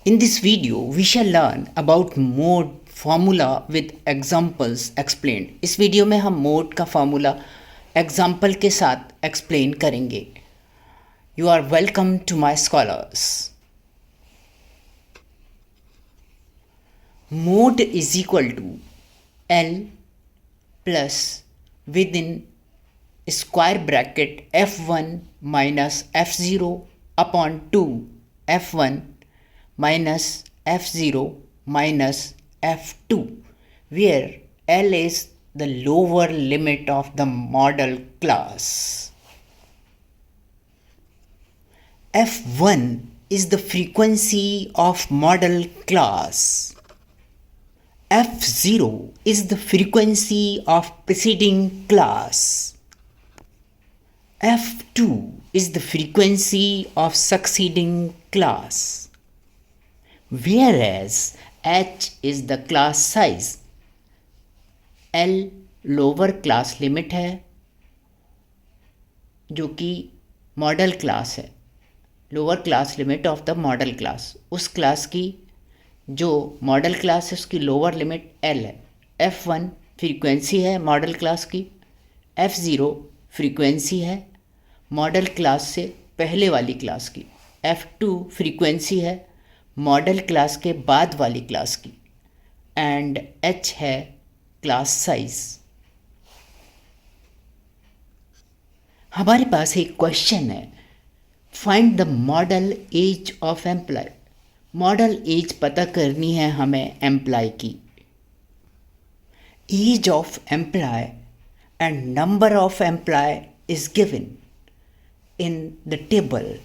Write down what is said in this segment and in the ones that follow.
In this video, we shall learn about mode formula with examples explained. इस video में हम mode का formula example के साथ एक्सप्लेन करेंगे. You are welcome to my scholars. Mode is equal to L plus within square bracket f1 minus f0 upon 2 f1 minus f0 minus f2, where L is the lower limit of the model class. f1 is the frequency of model class. f0 is the frequency of preceding class. f2 is the frequency of succeeding class, whereas h is the class size. L lower class limit है जो कि model class है. Lower class limit of the modal class, उस class की जो model class है उसकी lower limit L है. f1 फ्रीक्वेंसी है मॉडल क्लास की, f0 फ्रीक्वेंसी है मॉडल क्लास से पहले वाली क्लास की, f2 फ्रीक्वेंसी है मॉडल क्लास के बाद वाली क्लास की, एंड h है क्लास साइज. हमारे पास एक क्वेश्चन है, find the modal age of employ. Modal age पता करनी है हमें एम्प्लॉय की. Age of employ and number of employ is given in the table.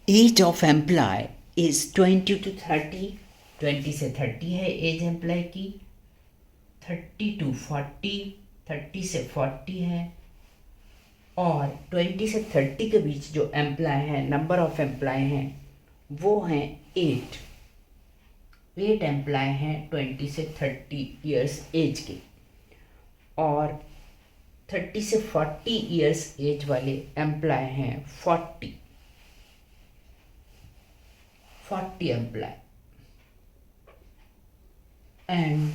Age of employ is 20 to 30. 20 से 30 है एज एम्प्लॉय की. 30 to 40, 30 से 40 है. और 20 से 30 के बीच जो एम्प्लॉय हैं, नंबर ऑफ एम्प्लॉय हैं वो हैं 8. 8 एम्प्लॉय हैं 20 से 30 ईयर्स एज के. और 30 से 40 ईयर्स एज वाले एम्प्लॉय हैं 40 employ. And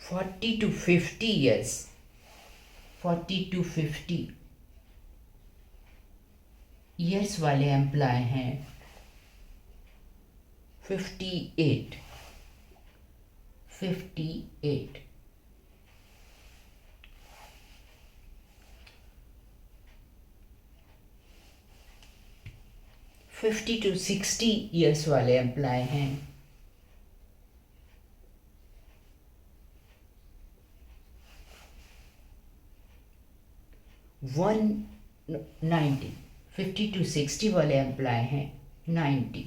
40 to 50 years, 40 to 50 years वाले एम्प्लॉय हैं 58. 50 to 60 years वाले एम्प्लॉय हैं 190. 50 to 60 वाले एम्प्लॉय हैं 90.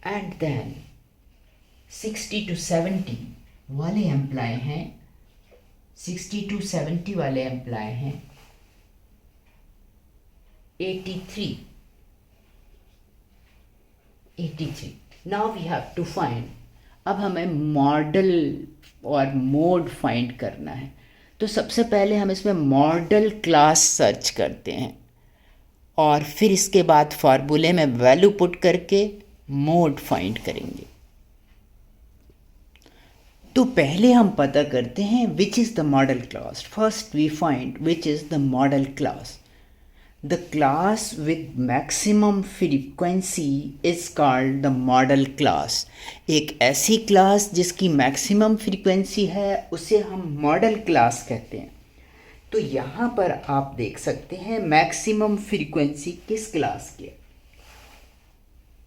एंड देन 60 to 70 वाले एम्प्लॉय हैं 60 to 70 वाले एम्प्लॉय हैं 83. Now we have to find. अब हमें मॉडल और मोड फाइंड करना है. तो सबसे पहले हम इसमें मॉडल क्लास सर्च करते हैं और फिर इसके बाद फार्मूले में वैल्यू पुट करके मोड फाइंड करेंगे. तो पहले हम पता करते हैं which is the modal class. First we find which is the modal class. The class with maximum frequency is called the model class. एक ऐसी क्लास जिसकी मैक्सिमम फ्रीक्वेंसी है उसे हम मॉडल क्लास कहते हैं. तो यहाँ पर आप देख सकते हैं मैक्सिमम फ्रीक्वेंसी किस क्लास की है.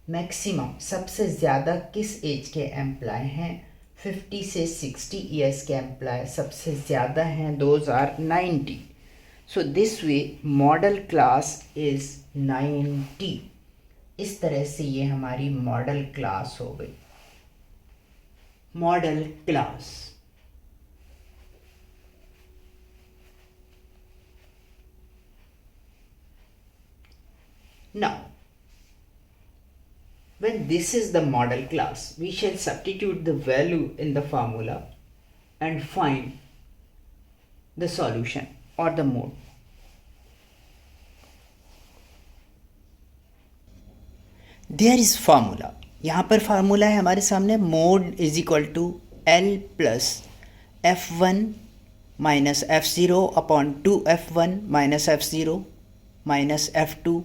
मैक्सिमम सबसे ज़्यादा किस एज के एम्प्लॉय हैं. 50 से 60 ईयर्स के एम्प्लॉय सबसे ज़्यादा हैं, those are 90. So this way model class is 90. इस तरह से ये हमारी मॉडल क्लास हो गई. Model class. Now When this is the model class, we shall substitute the value in the formula and find the solution or the mode. There is formula. यहाँ पर formula है हमारे सामने, mode is equal to L plus F1 minus F0 upon 2F1 minus F0 minus F2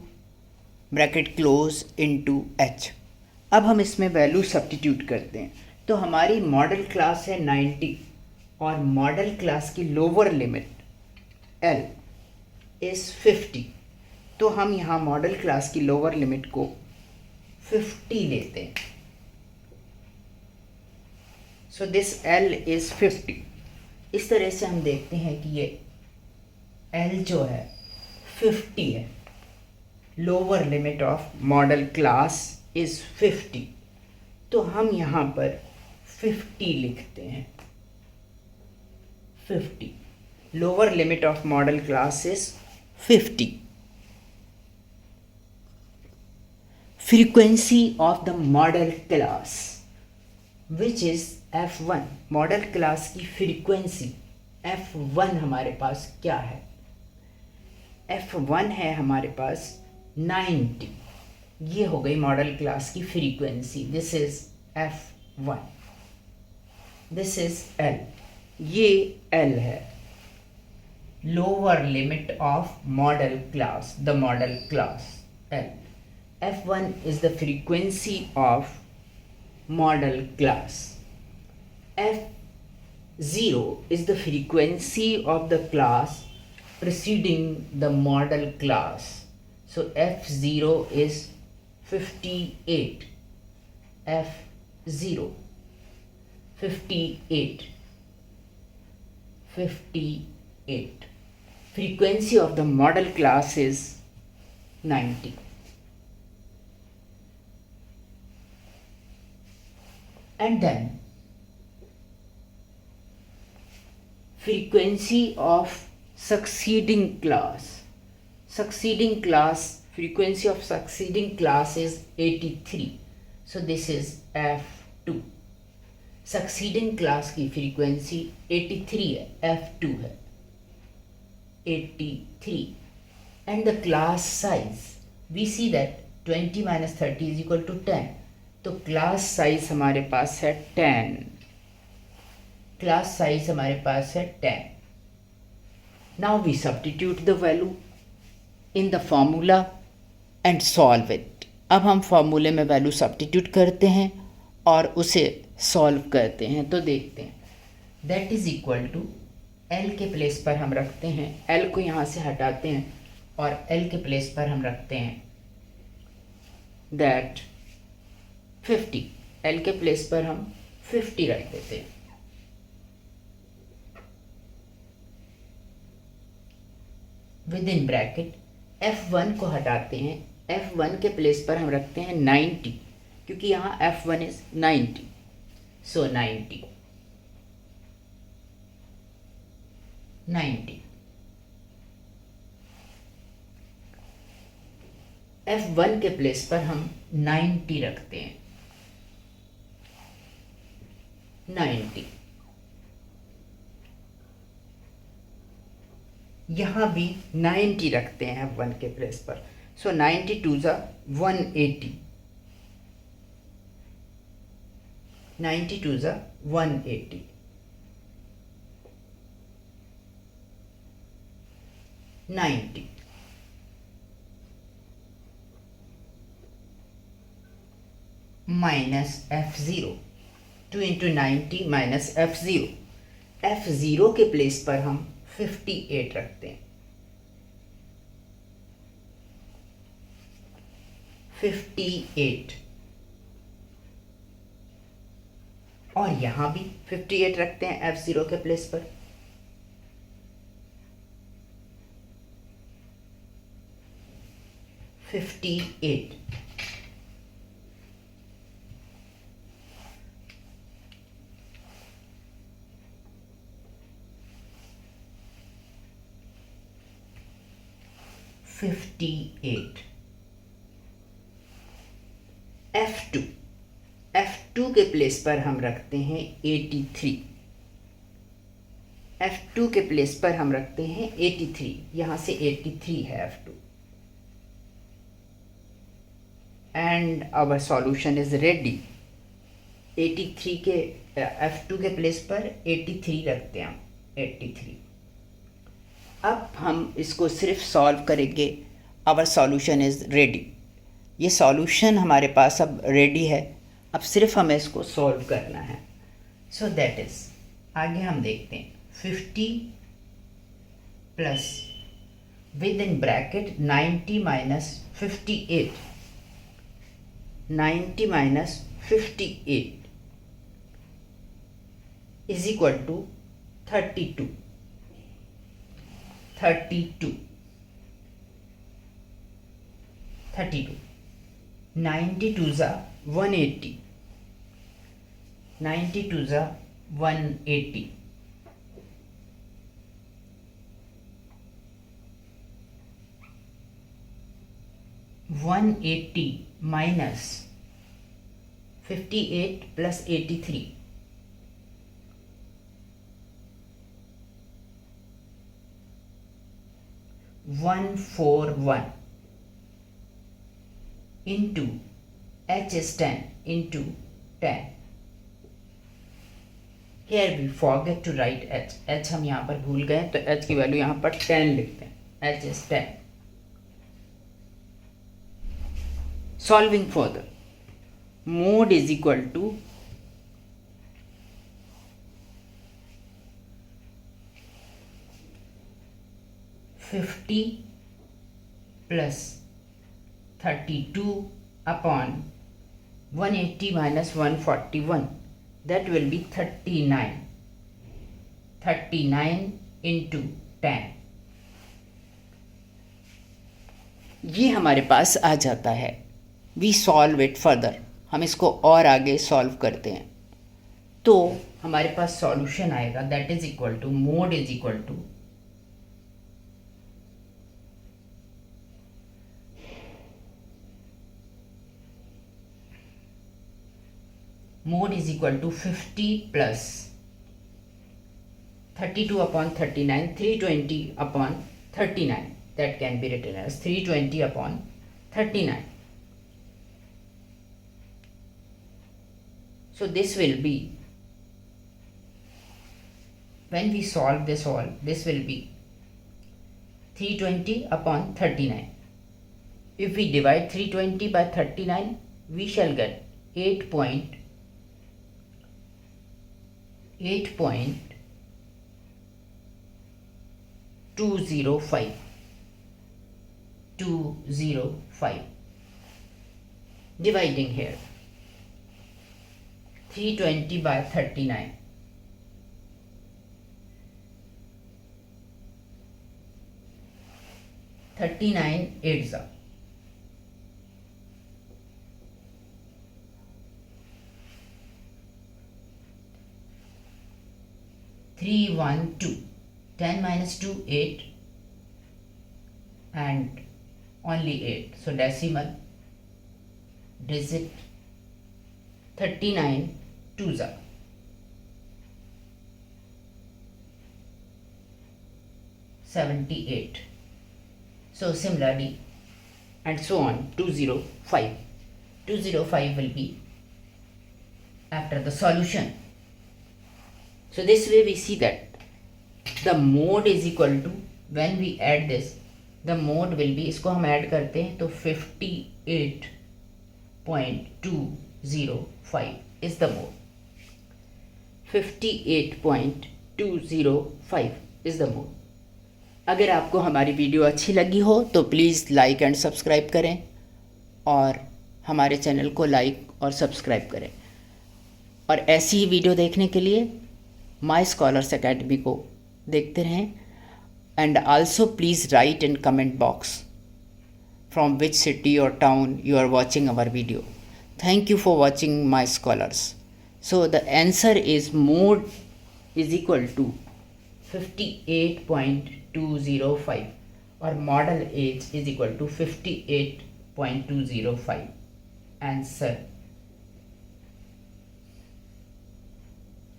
bracket close into H। अब हम इसमें value substitute करते हैं। तो हमारी मॉडल क्लास है 90 और मॉडल क्लास की लोअर लिमिट L इज़ 50। तो हम यहाँ मॉडल क्लास की लोअर लिमिट को 50 लेते हैं। So this L is 50। इस तरह से हम देखते हैं कि ये L जो है 50 है। Lower limit of model class is 50। तो हम यहाँ पर 50 लिखते हैं। 50 lower limit of model class is 50। frequency of the model class which is F1। Model class की फ्रीक्वेंसी F1 हमारे पास क्या है? F1 है हमारे पास 90। ये हो गई मॉडल क्लास की frequency. This is F1, this is L, ये L है। Lower limit of model class, the modal class L। F1 is the frequency of model class. F0 is the frequency of the class preceding the model class. So F0 is 58. F0 58. 58. Frequency of the model class is 90. And then frequency of succeeding class. Frequency of succeeding class is 83. So this is F2। succeeding class की frequency 83 है, F2 है 83। and the class size we see that 20 minus 30 is equal to 10। तो class size हमारे पास है 10। Class size हमारे पास है 10। Now we substitute the value in the formula and solve it. अब हम फॉर्मूले में वैल्यू सब्स्टिट्यूट करते हैं और उसे सॉल्व करते हैं। तो देखते हैं, that is equal to L के प्लेस पर हम रखते हैं, L को यहाँ से हटाते हैं और L के प्लेस पर हम रखते हैं दैट 50। L के प्लेस पर हम 50 रख देते हैं। विद इन ब्रैकेट F1 को हटाते हैं, F1 के प्लेस पर हम रखते हैं 90 क्योंकि यहाँ F1 इज 90। सो 90 F1 के प्लेस पर हम 90 रखते हैं। 90 यहाँ भी 90 रखते हैं F1 के प्लेस पर। सो 90 टू ज़ा 180। 90 टू ज़ा 180। 90 minus F0। 2 into 90 minus F0। F0 के प्लेस पर हम 58 रखते हैं। 58 और यहाँ भी 58 रखते हैं F0 के प्लेस पर। 58 58 F2, F2 के प्लेस पर हम रखते हैं 83, F2 के प्लेस पर हम रखते हैं 83, यहाँ से 83 है F2, and our solution is ready. 83 के F2 के प्लेस पर 83 रखते हैं हम, 83। अब हम इसको सिर्फ सॉल्व करेंगे। Our solution is ready. ये सॉल्यूशन हमारे पास अब रेडी है, अब सिर्फ हमें इसको सॉल्व करना है। सो दैट इज़, आगे हम देखते हैं 50 plus with in bracket 90 minus 58, 90 minus 58 is equal to 32, 32, 32, 92 ज़ा 180, 92 ज़ा 180, 180 minus 58 plus 83, 141 into h is 10 into 10. Here we forget to write h. h हम यहाँ पर भूल गए, तो h की वैल्यू यहाँ पर 10 लिखते हैं, h is 10. Solving further, mode is equal to 50 plus 32 upon 180 minus 141, that will be 39, 39 into 10. ये हमारे पास आ जाता है। वी सॉल्व इट फर्दर, हम इसको और आगे सॉल्व करते हैं, तो हमारे पास सॉल्यूशन आएगा that is equal to, mode is equal to mode is equal to 50 plus 32 upon 39, 320 upon 39, that can be written as 320 upon 39. So this will be, when we solve this all, this will be 320 upon 39. If we divide 320 by 39, we shall get 8.205. Dividing here 320 by 39, 39 8s are 312, 10 minus 2 8 and only 8, so decimal digit 39 2s are 78. So similarly and so on, 205 will be after the solution. So this way we see that the mode is equal to, when we add this, the mode will be, इसको हम add करते हैं तो 58.205 is the mode. 58.205 is the mode. अगर आपको हमारी video अच्छी लगी हो तो प्लीज़ लाइक एंड सब्सक्राइब करें और हमारे चैनल को लाइक और सब्सक्राइब करें, और ऐसी ही वीडियो देखने के लिए माई स्कॉलर्स एकेडमी को देखते रहें। And also please write in comment box from which city और town you are watching our video. Thank you for watching my scholars. So the answer is mode is equal to 58.205 or model age is equal to 58.205. Answer.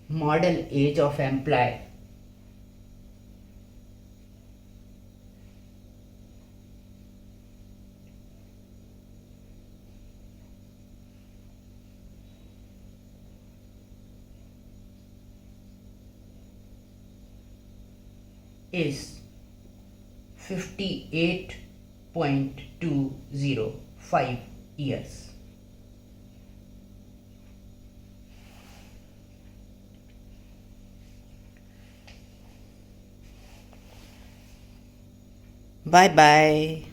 Model age of employee is 58.205 years. Bye bye.